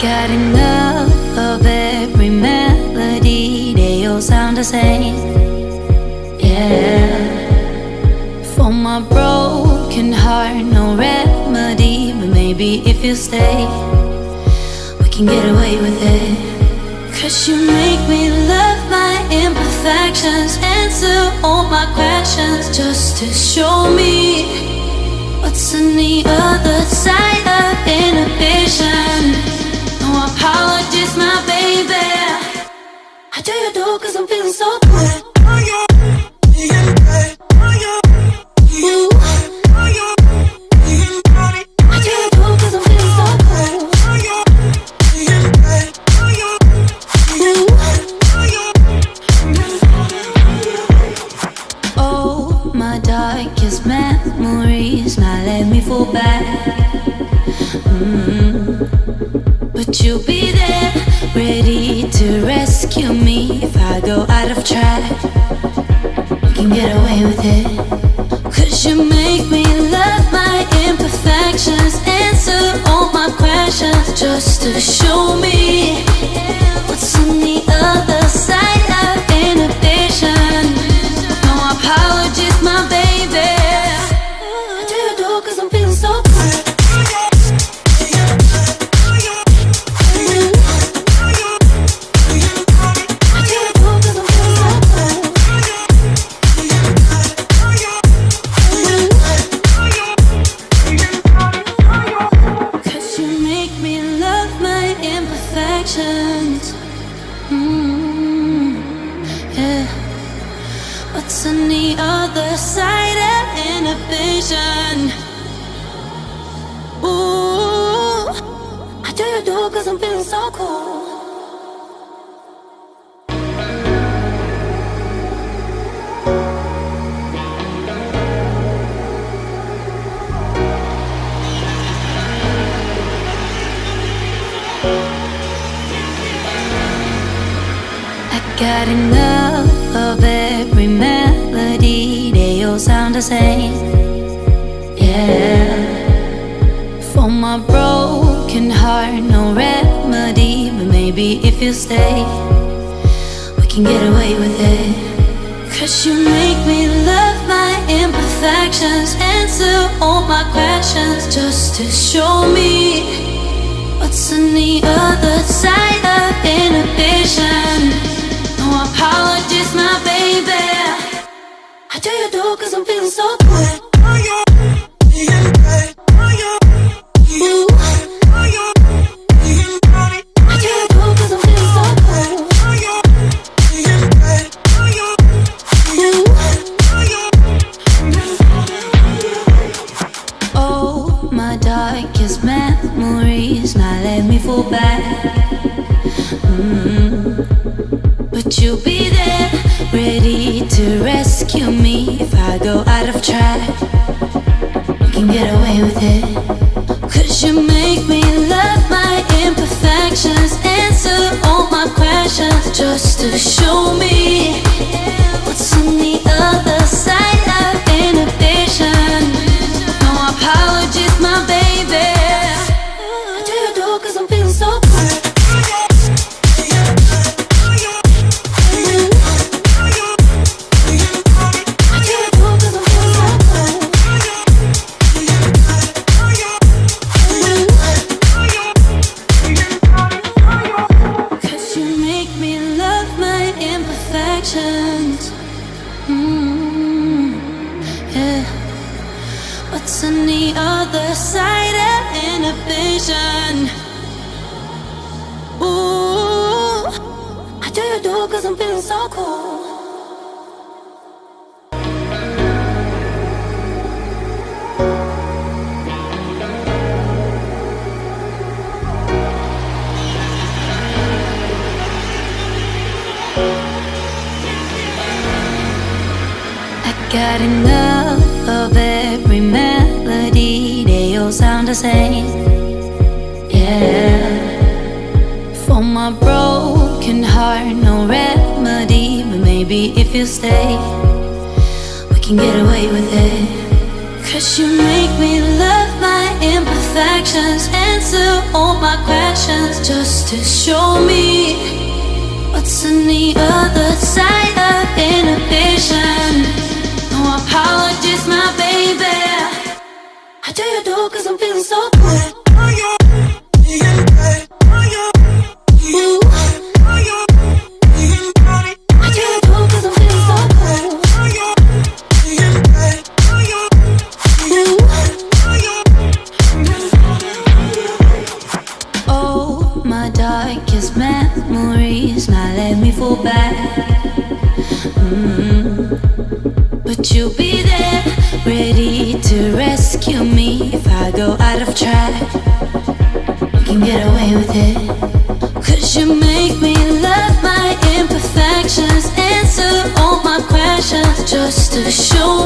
Got enough of every melody, they all sound the same. Yeah. For my broken heart, no remedy, but maybe if you stay, we can get away with it. 'Cause you make me love my imperfections, answer all my questions, just to show me what's on the other side of inhibition. No apologies, my baby. How do you do? 'Cause I'm feeling so good. Darkest memories now let me fall back. But you'll be there, ready to rescue me if I go out of track. You can get away with it. 'Cause you make me love my imperfections, answer all my questions, just to show me what's on the other side of inhibition. No apologies, my baby. How do you do? 'Cause I'm feeling so good. Yeah. What's on the other side of inhibition? Ooh, how do you do? 'Cause I'm feeling so cool. Got enough of every melody, they all sound the same. Yeah. For my broken heart, no remedy, but maybe if you stay, we can get away with it. 'Cause you make me love my imperfections, answer all my questions, just to show me what's on the other side of inhibition. No apologies, my baby. How do you do? 'Cause I'm feeling so good. Darkest memories now let me fall back. But you'll be there, ready to rescue me if I go out of track. You can get away with it. 'Cause you make me love my imperfections, answer all my questions, just to show me what's on the other side of inhibition. No apologies, my baby. How do you do? 'Cause I'm feeling so good. Yeah. What's on the other side of inhibition? Ooh, how do you do? 'Cause I'm feeling so cool. Got enough of every melody, they all sound the same. Yeah. For my broken heart, no remedy, but maybe if you stay, we can get away with it. 'Cause you make me love my imperfections, answer all my questions, just to show me what's on the other side of inhibition. No apologies, my baby. How do you do? 'Cause I'm feeling so good. Ooh. Darkest memories now let me fall back. But you'll be there, ready to rescue me if I go out of track. You can get away with it, 'cause you make me love my imperfections, answer all my questions, just to show